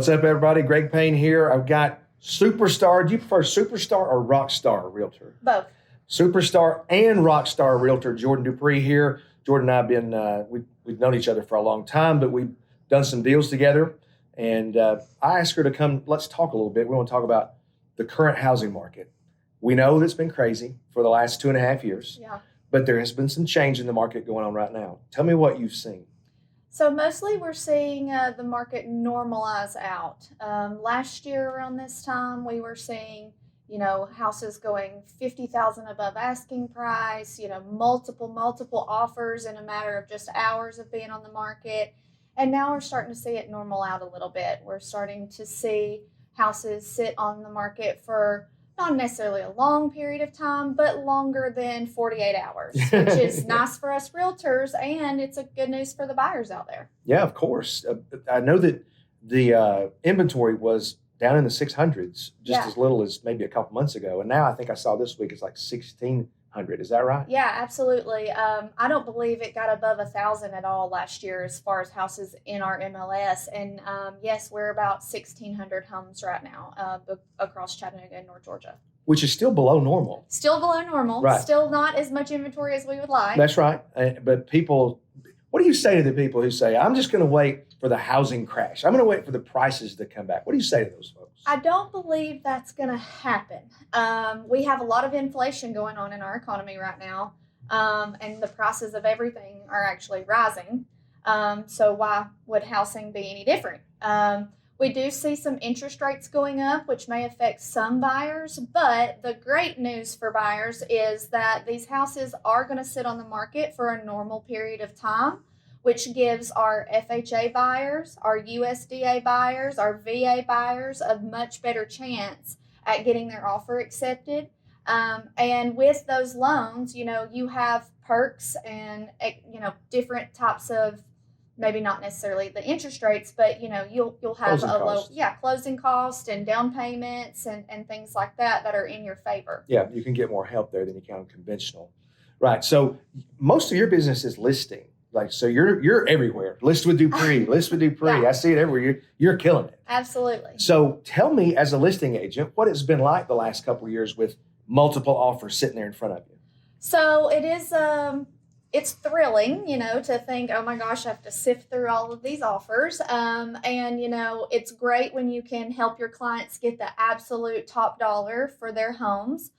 What's up, everybody? Greg Payne here. I've got superstar. Do you prefer superstar or rock star realtor? Both. Superstar and rock star realtor Jordan Dupree here. Jordan and I have been, we've known each other for a long time, but we've done some deals together. And I asked her to come, let's talk a little bit. We want to talk about the current housing market. We know that's been crazy for the last 2.5 years. Yeah. But there has been some change in the market going on right now. Tell me what you've seen. So mostly we're seeing the market normalize out. Last year around this time, we were seeing, houses going 50,000 above asking price, multiple offers in a matter of just hours of being on the market. And now we're starting to see it normal out a little bit. We're starting to see houses sit on the market for not necessarily a long period of time, but longer than 48 hours, which is nice for us realtors, and it's a good news for the buyers out there. Yeah, of course. I know that the inventory was down in the 600s just as little as maybe a couple months ago. And now I think I saw this week it's like 1,600. Is that right? Yeah, absolutely. I don't believe it got above 1,000 at all last year as far as houses in our MLS. And yes, we're about 1,600 homes right now across Chattanooga and North Georgia. Which is still below normal. Still below normal. Right. Still not as much inventory as we would like. That's right. But people, what do you say to the people who say, I'm just going to wait for the housing crash? I'm going to wait for the prices to come back. What do you say to those folks? I don't believe that's going to happen. We have a lot of inflation going on in our economy right now, and the prices of everything are actually rising. So why would housing be any different? We do see some interest rates going up, which may affect some buyers, but the great news for buyers is that these houses are going to sit on the market for a normal period of time, which gives our FHA buyers, our USDA buyers, our VA buyers a much better chance at getting their offer accepted. And with those loans, you have perks and, different types of, maybe not necessarily the interest rates, but, you'll have closing costs and down payments and things like that are in your favor. Yeah, you can get more help there than you can on conventional. Right. So most of your business is listing. So you're everywhere. List with Dupree. Yeah. I see it everywhere. You're killing it. Absolutely. So tell me, as a listing agent, what it's been like the last couple of years with multiple offers sitting there in front of you. So it is. It's thrilling, to think, oh my gosh, I have to sift through all of these offers. And it's great when you can help your clients get the absolute top dollar for their homes.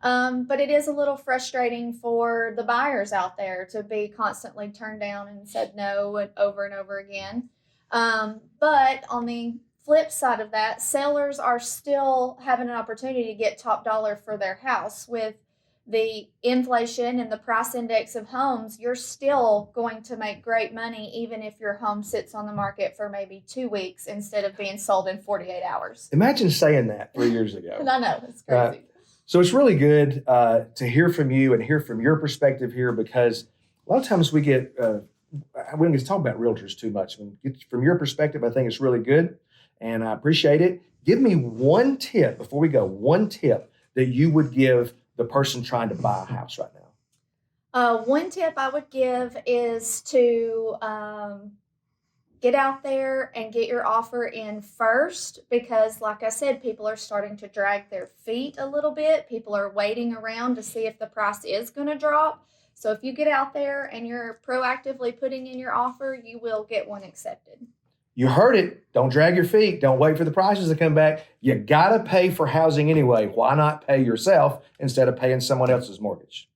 But it is a little frustrating for the buyers out there to be constantly turned down and said no and over again. But on the flip side of that, sellers are still having an opportunity to get top dollar for their house. With the inflation and the price index of homes, you're still going to make great money even if your home sits on the market for maybe 2 weeks instead of being sold in 48 hours. Imagine saying that 3 years ago. I know, it's crazy. So it's really good to hear from you and hear from your perspective here, because a lot of times we get, we don't get to talk about realtors too much. From your perspective, I think it's really good, and I appreciate it. Give me one tip, before we go, one tip that you would give the person trying to buy a house right now. One tip I would give is to get out there and get your offer in first, because like I said, people are starting to drag their feet a little bit. People are waiting around to see if the price is going to drop. So if you get out there and you're proactively putting in your offer, you will get one accepted. You heard it. Don't drag your feet. Don't wait for the prices to come back. You got to pay for housing anyway. Why not pay yourself instead of paying someone else's mortgage?